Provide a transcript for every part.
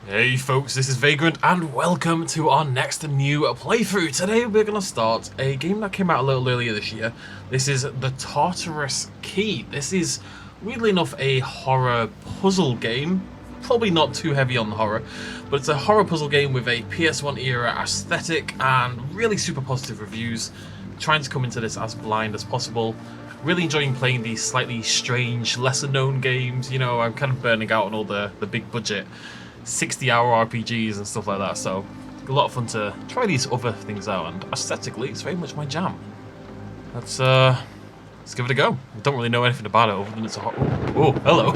Hey folks, this is Vagrant and welcome to our next new playthrough. Today we're going to start a game that came out a little earlier this year. This is the Tartarus Key. This is, weirdly enough, a horror puzzle game. Probably not too heavy on the horror, but it's a horror puzzle game with a PS1 era aesthetic and really super positive reviews. Trying to come into this as blind as possible. Really enjoying playing these slightly strange, lesser known games. You know, I'm kind of burning out on all the big budget 60-hour RPGs and stuff like that, so a lot of fun to try these other things out, and aesthetically it's very much my jam. Let's give it a go. I don't really know anything about it other than it's a hot... Oh, hello.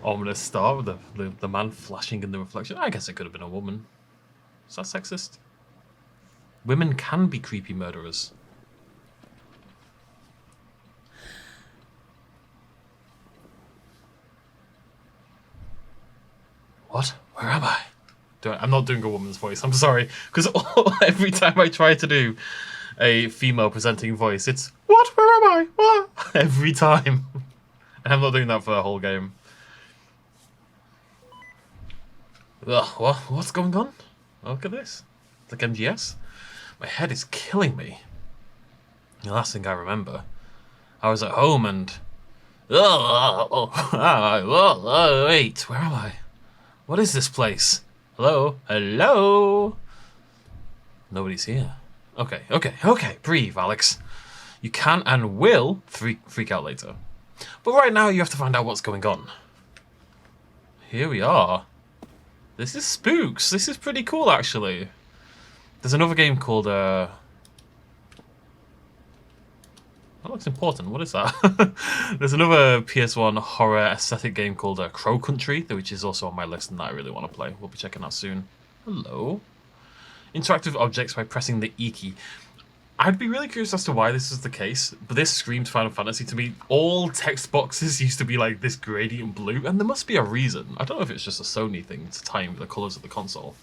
Ominous start with the man flashing in the reflection. I guess it could have been a woman. Is that sexist? Women can be creepy murderers. What? Where am I? I'm not doing a woman's voice, I'm sorry. Because every time I try to do a female presenting voice, it's, what? Where am I? What? Every time. And I'm not doing that for the whole game. Ugh, what's going on? Look at this. It's like MGS. My head is killing me. The last thing I remember, I was at home and... wait, where am I? What is this place? Hello? Hello? Nobody's here. Okay. Breathe, Alex. You can and will freak out later. But right now you have to find out what's going on. Here we are. This is Spooks. This is pretty cool, actually. There's another game called, That looks important. What is that? There's another PS1 horror aesthetic game called Crow Country, which is also on my list and that I really want to play. We'll be checking that soon. Hello. Interact with objects by pressing the E key. I'd be really curious as to why this is the case, but this screams Final Fantasy to me. All text boxes used to be like this gradient blue, and there must be a reason. I don't know if it's just a Sony thing to tie in with the colours of the console.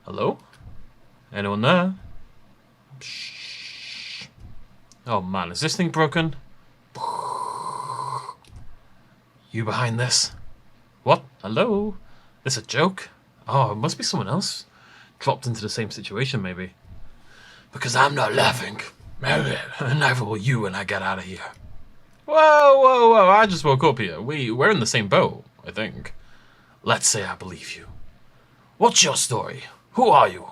Hello? Anyone there? Shh. Oh man, is this thing broken? You behind this? What? Hello? This a joke? Oh, it must be someone else. Dropped into the same situation, maybe. Because I'm not laughing. Neither will you when I get out of here. Whoa, I just woke up here. We're in the same boat, I think. Let's say I believe you. What's your story? Who are you?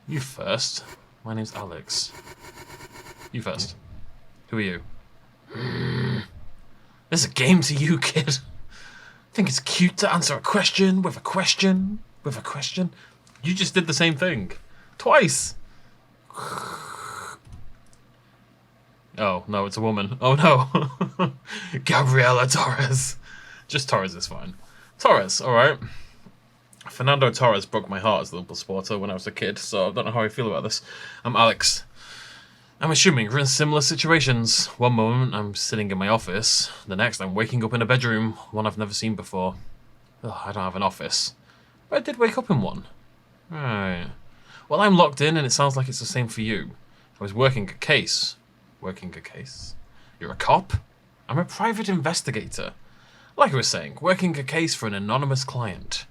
You first. My name's Alex. You first. Who are you? There's a game to you, kid. Think it's cute to answer a question with a question with a question? You just did the same thing. Twice. Oh, no, it's a woman. Oh, no. Gabriela Torres. Just Torres is fine. Torres, alright. Fernando Torres broke my heart as a little supporter when I was a kid, so I don't know how I feel about this. I'm Alex. I'm assuming we're in similar situations. One moment I'm sitting in my office, the next I'm waking up in a bedroom, one I've never seen before. Ugh, I don't have an office. But I did wake up in one. Right. Well, I'm locked in and it sounds like it's the same for you. I was working a case. Working a case? You're a cop? I'm a private investigator. Like I was saying, working a case for an anonymous client.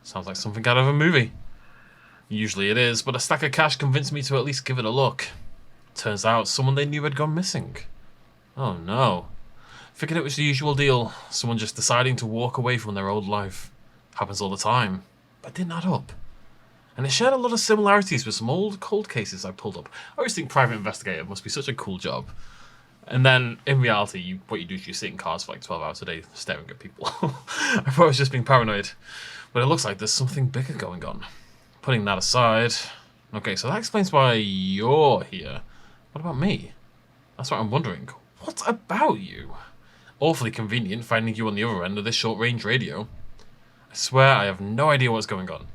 Sounds like something out of a movie. Usually it is, but a stack of cash convinced me to at least give it a look. Turns out someone they knew had gone missing. Oh no. Figured it was the usual deal. Someone just deciding to walk away from their old life. Happens all the time. But didn't add up. And it shared a lot of similarities with some old cold cases I pulled up. I always think private investigator must be such a cool job. And then, in reality, what you do is you sit in cars for like 12 hours a day staring at people. I thought I was just being paranoid. But it looks like there's something bigger going on. Putting that aside... Okay, so that explains why you're here. What about me? That's what I'm wondering. What about you? Awfully convenient finding you on the other end of this short-range radio. I swear I have no idea what's going on.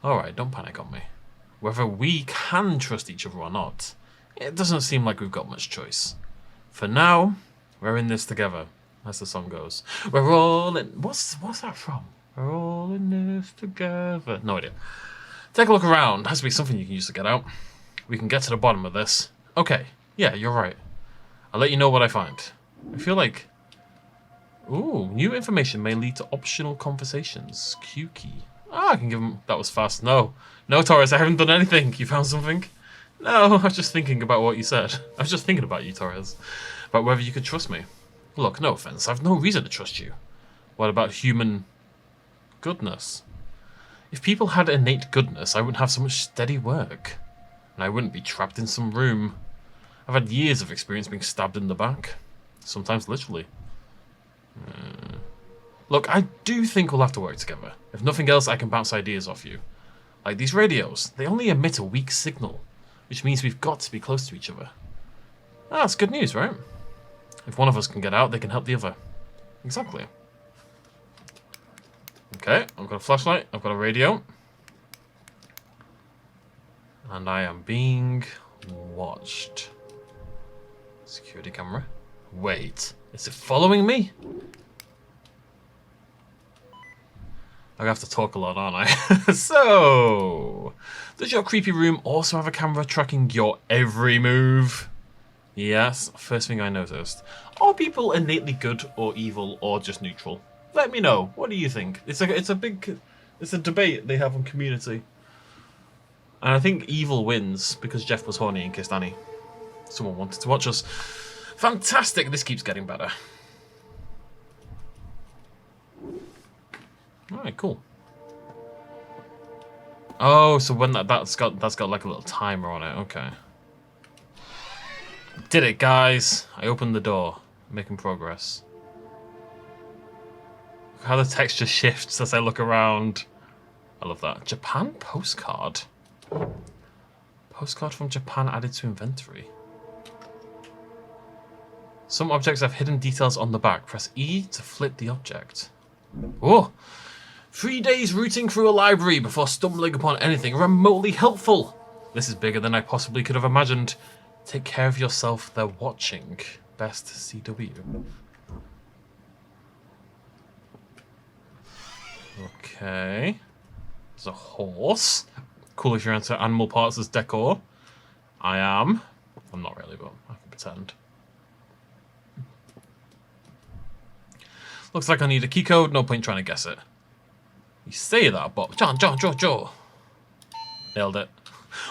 Alright, don't panic on me. Whether we can trust each other or not, it doesn't seem like we've got much choice. For now, we're in this together, as the song goes. We're all in... What's that from? We're all in this together. No idea. Take a look around. Has to be something you can use to get out. We can get to the bottom of this. Okay. Yeah, you're right. I'll let you know what I find. I feel like... Ooh, new information may lead to optional conversations. Q key. Ah, I can give him... That was fast. No. No, Torres, I haven't done anything. You found something? No, I was just thinking about what you said. I was just thinking about you, Torres. About whether you could trust me. Look, no offense. I've no reason to trust you. What about human goodness? If people had innate goodness, I wouldn't have so much steady work. And I wouldn't be trapped in some room. I've had years of experience being stabbed in the back. Sometimes literally. Look, I do think we'll have to work together. If nothing else, I can bounce ideas off you. Like these radios, they only emit a weak signal, which means we've got to be close to each other. Ah, that's good news, right? If one of us can get out, they can help the other. Exactly. Okay, I've got a flashlight, I've got a radio. And I am being watched. Security camera. Wait, is it following me? I have to talk a lot, aren't I? So, does your creepy room also have a camera tracking your every move? Yes, first thing I noticed. Are people innately good or evil or just neutral? Let me know. What do you think? It's a debate they have on Community. And I think evil wins because Jeff was horny and kissed Annie. Someone wanted to watch us. Fantastic, this keeps getting better. Alright, cool. Oh, so when that's got like a little timer on it, okay. Did it, guys. I opened the door. Making progress. Look how the texture shifts as I look around. I love that. Japan postcard. Postcard from Japan added to inventory. Some objects have hidden details on the back. Press E to flip the object. Oh! 3 days rooting through a library before stumbling upon anything remotely helpful. This is bigger than I possibly could have imagined. Take care of yourself, they're watching. Best CW. Okay. There's a horse. Cool if you're into animal parts as decor. I am. I'm not really, but I can pretend. Looks like I need a key code, no point trying to guess it. You say that, but John. Nailed it.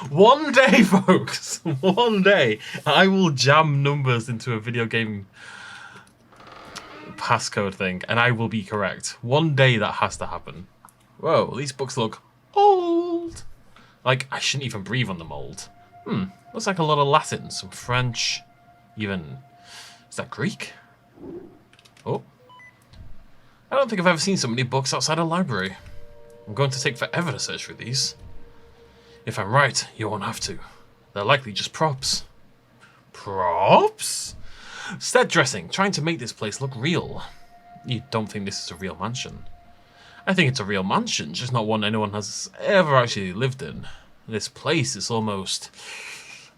One day, folks, one day, I will jam numbers into a video game passcode thing, and I will be correct. One day that has to happen. Whoa, these books look old. Like, I shouldn't even breathe on them old. Looks like a lot of Latin, some French, even... Is that Greek? Oh. I don't think I've ever seen so many books outside a library. I'm going to take forever to search for these. If I'm right, you won't have to. They're likely just props. Props? Set dressing, trying to make this place look real. You don't think this is a real mansion? I think it's a real mansion, just not one anyone has ever actually lived in. This place is almost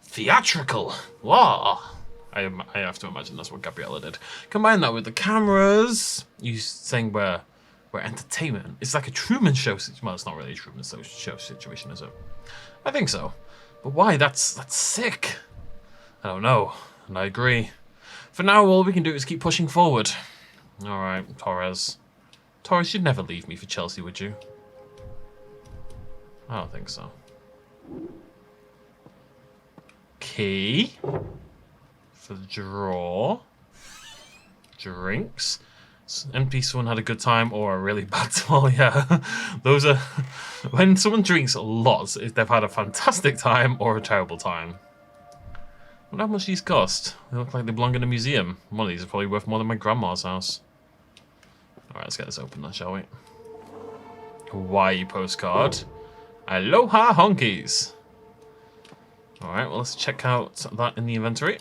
theatrical. Wow. I have to imagine that's what Gabriella did. Combine that with the cameras. You saying we're entertainment. It's like a Truman Show. Well, it's not really a Truman Show situation, is it? I think so. But why? That's sick. I don't know. And I agree. For now, all we can do is keep pushing forward. All right, Torres. Torres, you'd never leave me for Chelsea, would you? I don't think so. Key. For the drawer. Drinks. NPC one had a good time or a really bad time. Yeah, those are... When someone drinks lots, they've had a fantastic time or a terrible time. I wonder how much these cost. They look like they belong in a museum. One of these is probably worth more than my grandma's house. Alright, let's get this open then, shall we? Hawaii postcard. Aloha honkies. Alright, well, let's check out that in the inventory.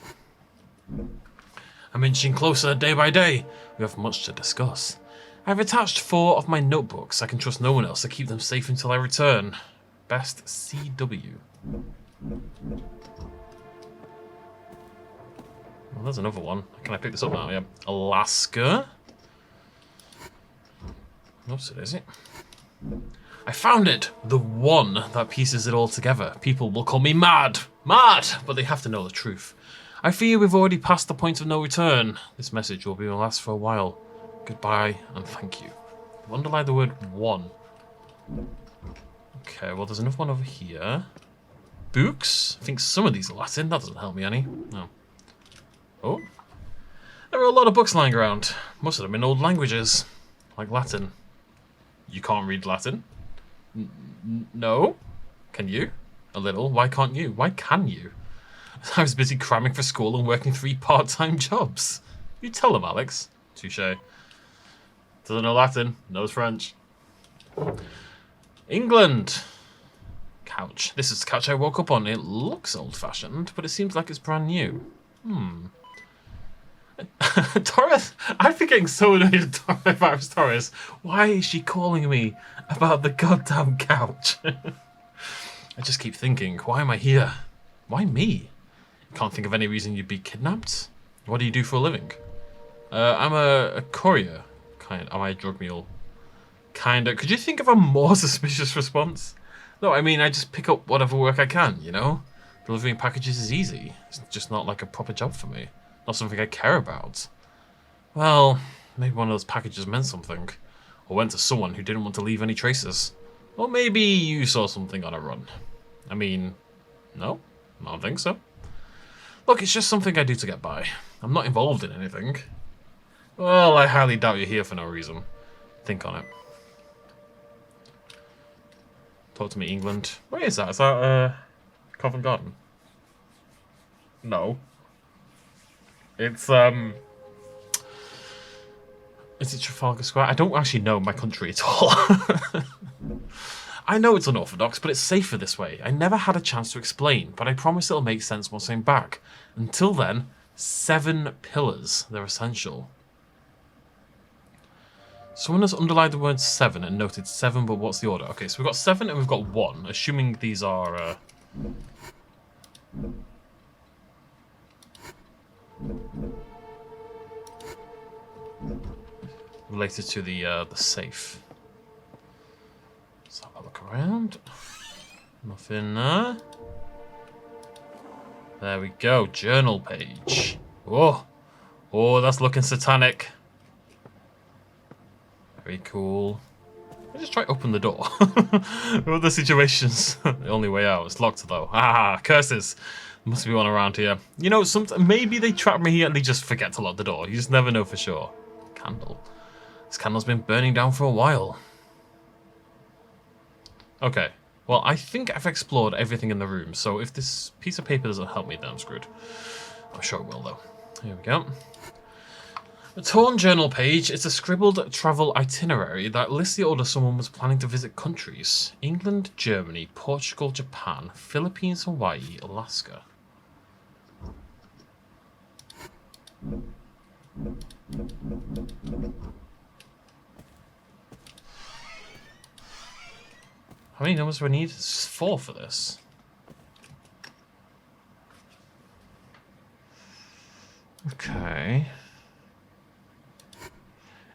I'm inching closer day by day. We have much to discuss. I've attached 4 of my notebooks. I can trust no one else to keep them safe until I return. Best CW. Well, there's another one. Can I pick this up now? Yeah. Alaska. What's it, is it? I found it! The one that pieces it all together. People will call me mad! Mad! But they have to know the truth. I fear we've already passed the point of no return. This message will last for a while. Goodbye and thank you. I've underlined the word one. Okay, well, there's another one over here. Books? I think some of these are Latin. That doesn't help me any. No. Oh. There are a lot of books lying around. Most of them in old languages. Like Latin. You can't read Latin? No? Can you? A little. Why can't you? Why can you? I was busy cramming for school and working 3 part-time jobs. You tell them, Alex. Touché. Doesn't know Latin. Knows French. England. Couch. This is the couch I woke up on. It looks old-fashioned, but it seems like it's brand new. Torres, I'd be getting so annoyed if I was Torres. Why is she calling me about the goddamn couch? I just keep thinking, why am I here? Why me? Can't think of any reason you'd be kidnapped. What do you do for a living? I'm a courier. Am I a drug mule? Kinda. Could you think of a more suspicious response? No, I mean, I just pick up whatever work I can, you know? Delivering packages is easy. It's just not like a proper job for me. Not something I care about. Well, maybe one of those packages meant something. Or went to someone who didn't want to leave any traces. Or maybe you saw something on a run. I mean, no? I don't think so. Look, it's just something I do to get by. I'm not involved in anything. Well, I highly doubt you're here for no reason. Think on it. Talk to me, England. Where is that? Is that, Covent Garden? No. It's, is it Trafalgar Square? I don't actually know my country at all. I know it's unorthodox, but it's safer this way. I never had a chance to explain, but I promise it'll make sense once I'm back. Until then, 7 pillars. They're essential. Someone has underlined the word 7 and noted 7, but what's the order? Okay, so we've got 7 and we've got 1, assuming these are, related to the safe. Let's have a look around. Nothing there. There we go. Journal page. Oh, oh, that's looking satanic. Very cool. I just try to open the door. What the situation's the only way out. It's locked though. Ah, curses. There must be one around here. You know, maybe they trap me here and they just forget to lock the door. You just never know for sure. Candle. This candle's been burning down for a while. Okay. Well, I think I've explored everything in the room, so if this piece of paper doesn't help me, then I'm screwed. I'm sure it will, though. Here we go. A torn journal page. It's a scribbled travel itinerary that lists the order someone was planning to visit countries. England, Germany, Portugal, Japan, Philippines, Hawaii, Alaska. How many numbers do I need? It's 4 for this. Okay.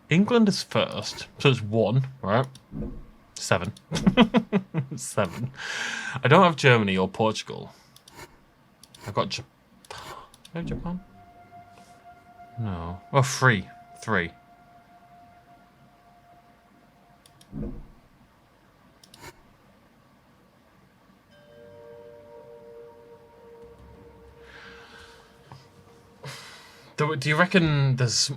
England is first, so it's 1, right? 7. 7. I don't have Germany or Portugal. I've got Japan. Do I have Japan? No. Oh, 3. 3. Do you reckon there's...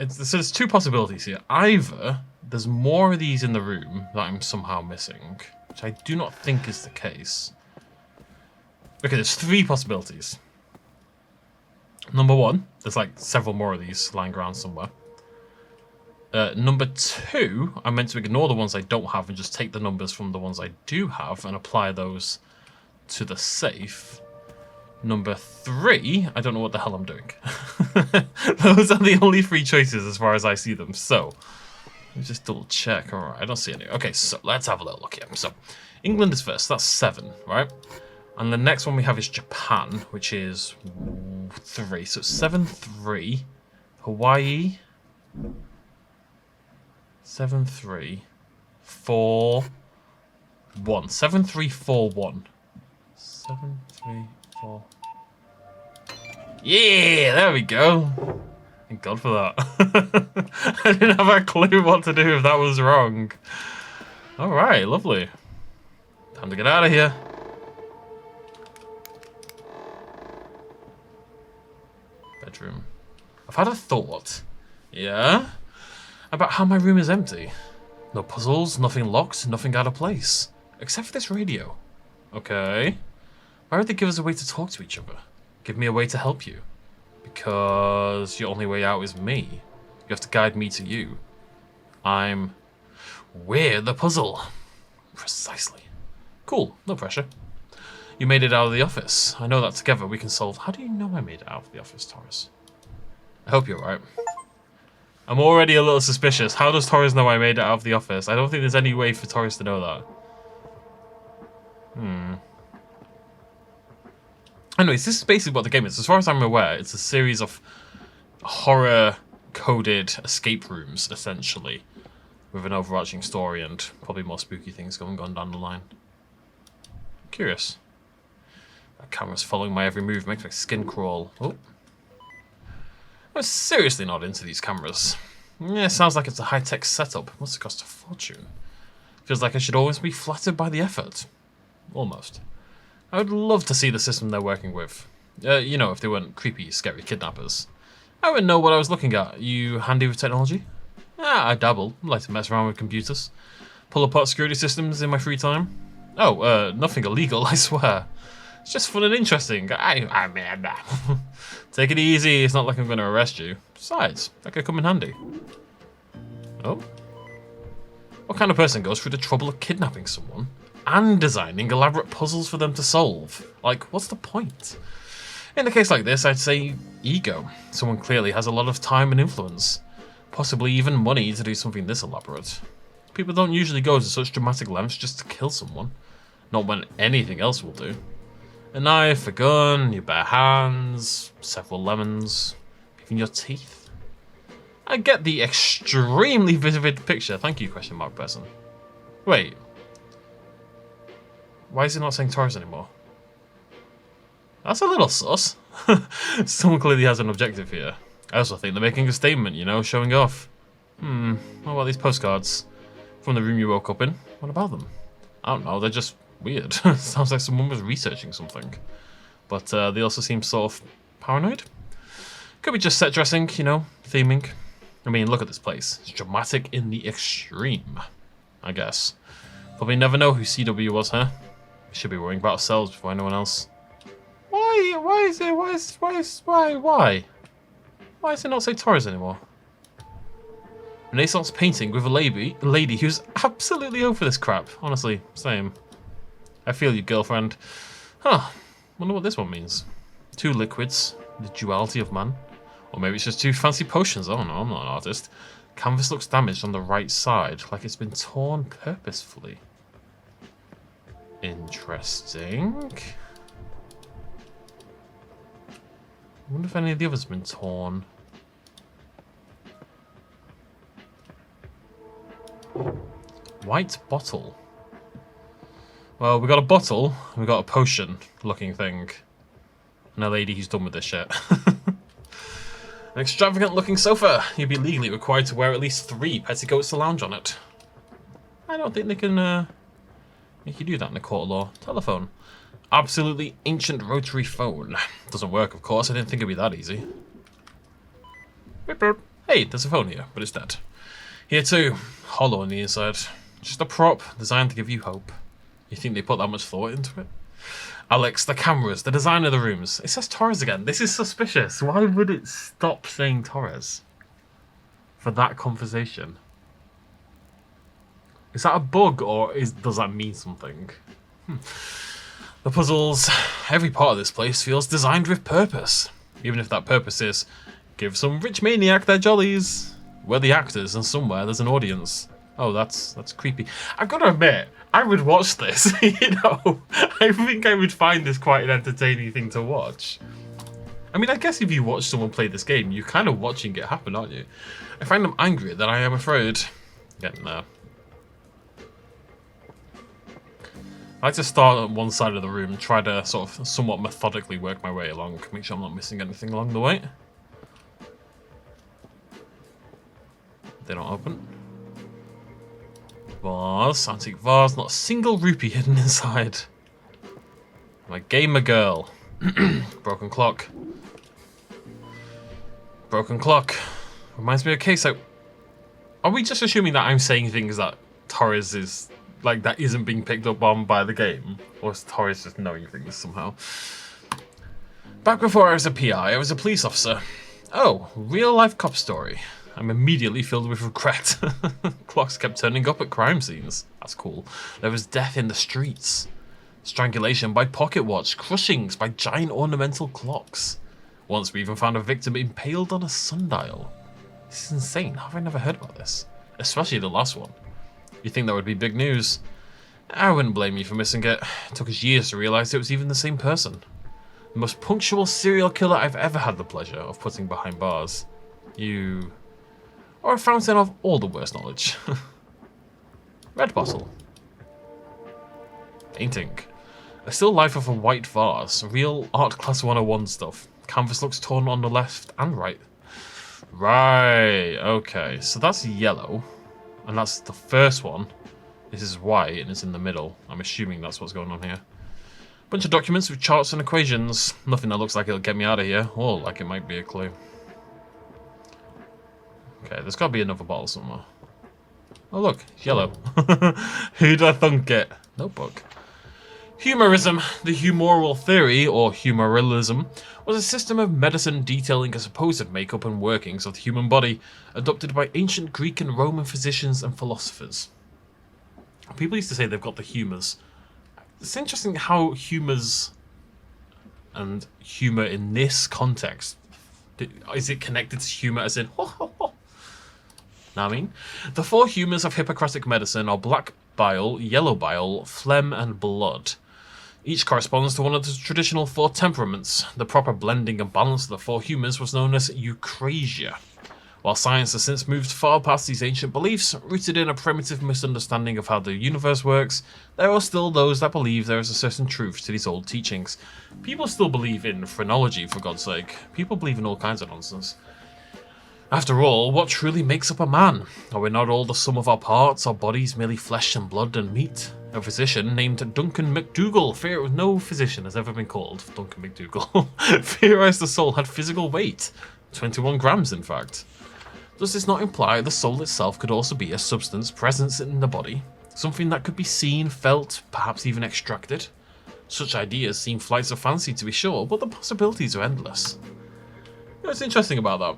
So there's 2 possibilities here. Either there's more of these in the room that I'm somehow missing, which I do not think is the case. Okay, there's 3 possibilities. Number 1, there's like several more of these lying around somewhere. Number 2, I'm meant to ignore the ones I don't have and just take the numbers from the ones I do have and apply those to the safe. Number 3, I don't know what the hell I'm doing. Those are the only 3 choices as far as I see them. So, let me just double check. Alright, I don't see any. Okay, so let's have a little look here. So, England is first. That's 7, right? And the next one we have is Japan, which is 3. So, 7, 3. Hawaii. 7, 3. 4, 1. 7, 3, 4, 1. 7, 3, 4. Yeah, there we go. Thank God for that. I didn't have a clue what to do if that was wrong. Alright, lovely. Time to get out of here. Bedroom. I've had a thought. Yeah? About how my room is empty. No puzzles, nothing locked, nothing out of place. Except for this radio. Okay. Why would they give us a way to talk to each other? Give me a way to help you. Because your only way out is me. You have to guide me to you. We're the puzzle. Precisely. Cool, no pressure. You made it out of the office. I know that together we can solve... How do you know I made it out of the office, Torres? I hope you're right. I'm already a little suspicious. How does Torres know I made it out of the office? I don't think there's any way for Torres to know that. Anyways, this is basically what the game is. As far as I'm aware, it's a series of horror-coded escape rooms, essentially. With an overarching story and probably more spooky things going on down the line. Curious. That camera's following my every move, makes my skin crawl. Oh. I'm seriously not into these cameras. Yeah, it sounds like it's a high-tech setup. Must have cost a fortune. Feels like I should always be flattered by the effort. Almost. I would love to see the system they're working with. You know, if they weren't creepy, scary kidnappers. I wouldn't know what I was looking at. You handy with technology? Ah, I dabble. I like to mess around with computers. Pull apart security systems in my free time. Oh, nothing illegal, I swear. It's just fun and interesting. I mean, take it easy. It's not like I'm going to arrest you. Besides, that could come in handy. Oh? What kind of person goes through the trouble of kidnapping someone and designing elaborate puzzles for them to solve? Like, what's the point? In a case like this, I'd say ego. Someone clearly has a lot of time and influence. Possibly even money to do something this elaborate. People don't usually go to such dramatic lengths just to kill someone. Not when anything else will do. A knife, a gun, your bare hands, several lemons, even your teeth. I get the extremely vivid picture. Thank you, question mark person. Wait. Why is it not saying Torres anymore? That's a little sus. Someone clearly has an objective here. I also think they're making a statement, you know, showing off. What about these postcards? From the room you woke up in? What about them? I don't know, they're just weird. Sounds like someone was researching something. But they also seem sort of paranoid. Could be just set dressing, you know, theming. I mean, look at this place. It's dramatic in the extreme, I guess. Probably never know who CW was, huh? We should be worrying about ourselves before anyone else. Why? Why is it? Why? Why does it not say Torres anymore? Renaissance painting with a lady who's absolutely over this crap. Honestly, same. I feel you, girlfriend. Huh. Wonder what this one means. Two liquids, the duality of man. Or maybe it's just two fancy potions. I don't know, I'm not an artist. Canvas looks damaged on the right side, like it's been torn purposefully. Interesting. I wonder if any of the others have been torn. White bottle. Well, we got a bottle, we got a potion looking thing. And a lady who's done with this shit. An extravagant looking sofa. You'd be legally required to wear at least 3 petticoats to lounge on it. I don't think they can make you do that in a court of law. Telephone. Absolutely ancient rotary phone. Doesn't work, of course. I didn't think it'd be that easy. Beep, beep. Hey, there's a phone here, but it's dead. Here too. Hollow on the inside. Just a prop designed to give you hope. You think they put that much thought into it? Alex, the cameras, the design of the rooms. It says Torres again. This is suspicious. Why would it stop saying Torres for that conversation? Is that a bug or does that mean something? The puzzles, every part of this place feels designed with purpose. Even if that purpose is, give some rich maniac their jollies. We're the actors and somewhere there's an audience. Oh, that's creepy. I've got to admit, I would watch this, you know. I think I would find this quite an entertaining thing to watch. I mean, I guess if you watch someone play this game, you're kind of watching it happen, aren't you? I find them angrier than I am afraid. Getting there. I like to start on one side of the room and try to sort of somewhat methodically work my way along, make sure I'm not missing anything along the way. They don't open. Vase, antique vase, not a single rupee hidden inside. My gamer girl. Broken clock. Broken clock. Reminds me of a case. Like, are we just assuming that I'm saying things that Torres is like that isn't being picked up on by the game, or is Torres just knowing things somehow? Back before I was a PI, I was a police officer. Oh, real life cop story. I'm immediately filled with regret. Clocks kept turning up at crime scenes. That's cool. There was death in the streets. Strangulation by pocket watch. Crushings by giant ornamental clocks. Once we even found a victim impaled on a sundial. This is insane. How have I never heard about this? Especially the last one. You'd think that would be big news. I wouldn't blame you for missing it. It took us years to realise it was even the same person. The most punctual serial killer I've ever had the pleasure of putting behind bars. You are a fountain of all the worst knowledge. Red bottle. Painting. A still life of a white vase. Real art class 101 stuff. Canvas looks torn on the left and right. Right, okay. So that's yellow. And that's the first one. This is white and it's in the middle. I'm assuming that's what's going on here. Bunch of documents with charts and equations. Nothing that looks like it'll get me out of here. Or like it might be a clue. Okay, there's got to be another bottle somewhere. Oh look, it's yellow. Who'd have thunk it? Notebook. Humorism, the humoral theory, or humoralism, was a system of medicine detailing a supposed makeup and workings of the human body, adopted by ancient Greek and Roman physicians and philosophers. People used to say they've got the humours. It's interesting how humours and humour in this context, is it connected to humour as in ho ho ho? Know what I mean? The four humours of Hippocratic medicine are black bile, yellow bile, phlegm, and blood. Each corresponds to one of the traditional four temperaments. The proper blending and balance of the four humours was known as eucrasia. While science has since moved far past these ancient beliefs, rooted in a primitive misunderstanding of how the universe works, there are still those that believe there is a certain truth to these old teachings. People still believe in phrenology, for God's sake. People believe in all kinds of nonsense. After all, what truly makes up a man? Are we not all the sum of our parts, our bodies merely flesh and blood and meat? A physician named Duncan McDougall, no physician has ever been called Duncan McDougall, theorized the soul had physical weight, 21 grams in fact. Does this not imply the soul itself could also be a substance present in the body? Something that could be seen, felt, perhaps even extracted? Such ideas seem flights of fancy to be sure, but the possibilities are endless. You know what's interesting about that?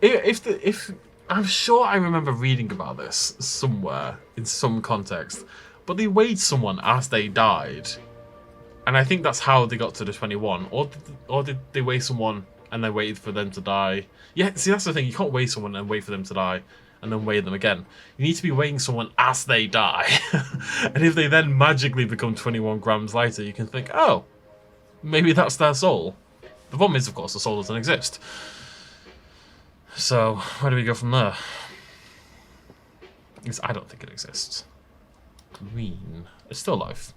If I'm sure I remember reading about this somewhere in some context, but they weighed someone as they died, and I think that's how they got to the 21. Or did they weigh someone and they waited for them to die? Yeah, see that's the thing. You can't weigh someone and wait for them to die, and then weigh them again. You need to be weighing someone as they die, and if they then magically become 21 grams lighter, you can think, oh, maybe that's their soul. The problem is, of course, the soul doesn't exist. So, where do we go from there? Because I don't think it exists. Green. It's still alive.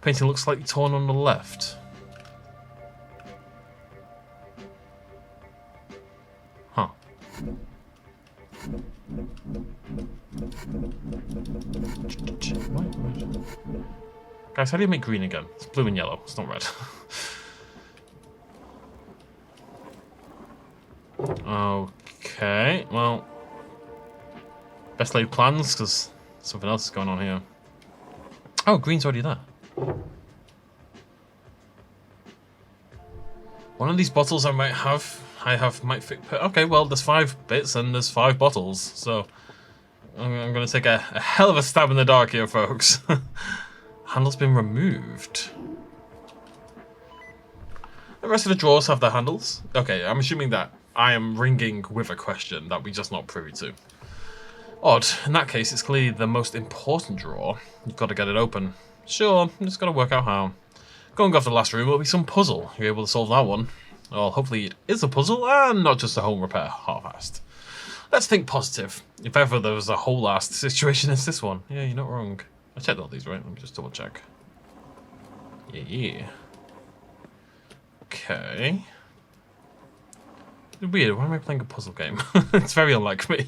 Painting looks slightly torn on the left. Huh. Guys, how do you make green again? It's blue and yellow. It's not red. Okay, well, best laid plans, because something else is going on here. Oh, green's already there. One of these bottles I might might fit. Okay, well, there's 5 bits and there's 5 bottles, so I'm going to take a hell of a stab in the dark here, folks. Handle's been removed. The rest of the drawers have their handles. Okay, I'm assuming that I am ringing with a question that we're just not privy to. Odd. In that case, it's clearly the most important drawer. You've got to get it open. Sure, just got to work out how. Going off the last room will be some puzzle. You're able to solve that one. Well, hopefully it is a puzzle and not just a home repair half-assed. Let's think positive. If ever there was a whole-assed situation, it's this one. Yeah, you're not wrong. I checked all these, right? Let me just double check. Yeah. Okay. Weird, why am I playing a puzzle game? It's very unlike me.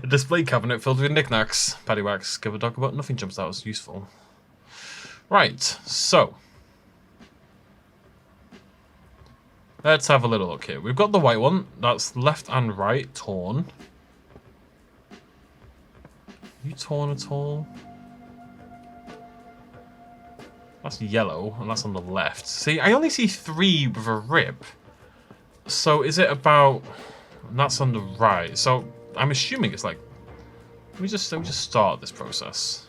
A display cabinet filled with knickknacks. Paddywhacks. Give a dog a butt. Nothing jumps out as useful. Right, so. Let's have a little look here. We've got the white one. That's left and right torn. Are you torn at all? That's yellow, and that's on the left. See, I only see 3 with a rip. So is it about... And that's on the right. So I'm assuming it's like... Let me just start this process.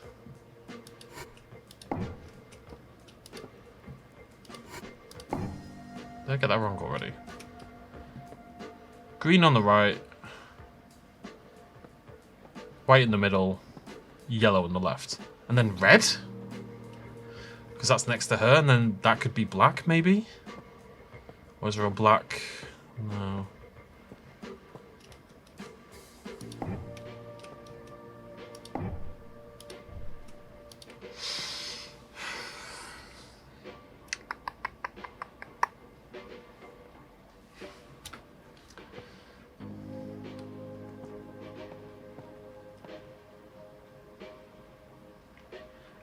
Did I get that wrong already? Green on the right. White in the middle. Yellow on the left. And then red? Because that's next to her, and then that could be black, maybe? Or is there a black? No.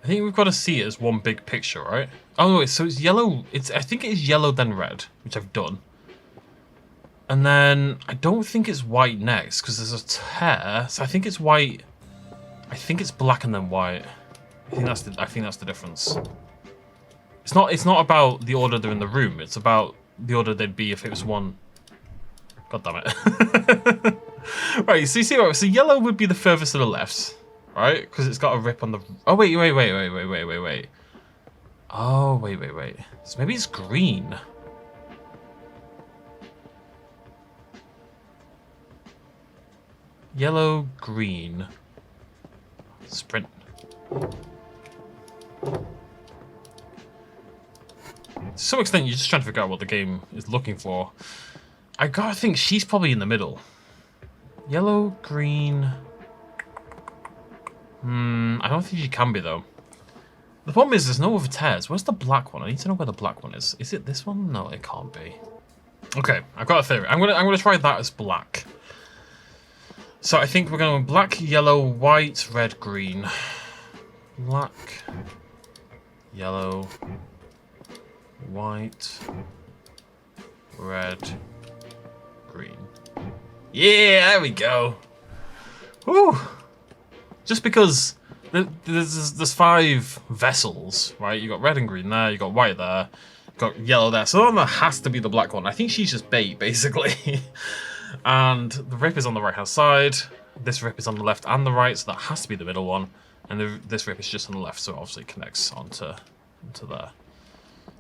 I think we've got to see it as one big picture, right? Oh, wait, so it's yellow. I think it is yellow then red, which I've done. And then I don't think it's white next because there's a tear. So I think it's white. I think it's black and then white. I think that's the difference. It's not about the order they're in the room. It's about the order they'd be if it was one. God damn it. Right, so you see what? So yellow would be the furthest to the left. Right? Because it's got a rip on the... Oh, wait. Oh, wait. So maybe it's green. Yellow, green. Sprint. To some extent, you're just trying to figure out what the game is looking for. I gotta think she's probably in the middle. Yellow, green... I don't think she can be, though. The problem is there's no other tears. Where's the black one? I need to know where the black one is. Is it this one? No, it can't be. Okay, I've got a theory. I'm gonna try that as black. So I think we're going black, yellow, white, red, green. Black, yellow, white, red, green. Yeah, there we go. Woo! Just because there's 5 vessels, right? You got red and green there, you got white there, you got yellow there. So the one that has to be the black one. I think she's just bait, basically. And the rip is on the right-hand side. This rip is on the left and the right, so that has to be the middle one. And this rip is just on the left, so it obviously connects onto there.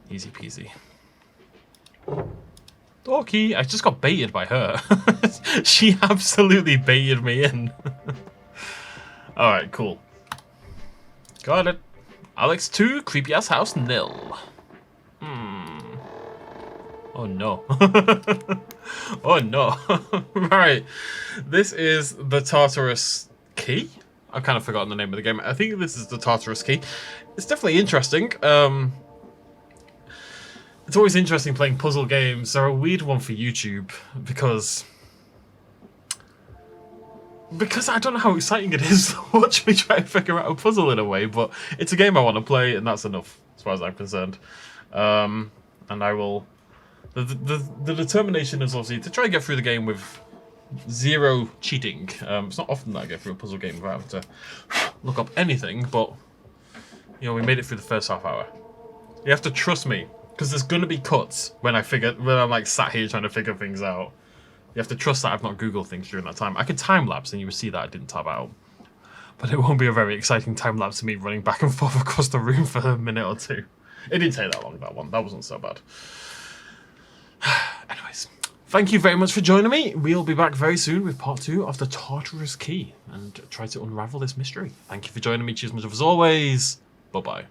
Easy peasy. Dorky, I just got baited by her. She absolutely baited me in. Alright, cool. Got it. Alex 2, creepy ass house nil. Oh no. Oh no. Right. This is the Tartarus Key. I've kind of forgotten the name of the game. I think this is the Tartarus Key. It's definitely interesting. It's always interesting playing puzzle games. They're a weird one for YouTube because I don't know how exciting it is to watch me try to figure out a puzzle in a way, but it's a game I want to play, and that's enough as far as I'm concerned. And I will... The determination is obviously to try and get through the game with 0 cheating. It's not often that I get through a puzzle game without having to look up anything, but you know, we made it through the first half hour. You have to trust me, because there's gonna be cuts when I'm like sat here trying to figure things out. You have to trust that I've not Googled things during that time. I could time lapse and you would see that I didn't tab out. But it won't be a very exciting time lapse of me running back and forth across the room for a minute or 2. It didn't take that long, that one. That wasn't so bad. Anyways, thank you very much for joining me. We'll be back very soon with part 2 of the Tartarus Key and try to unravel this mystery. Thank you for joining me. Cheers much as always. Bye-bye.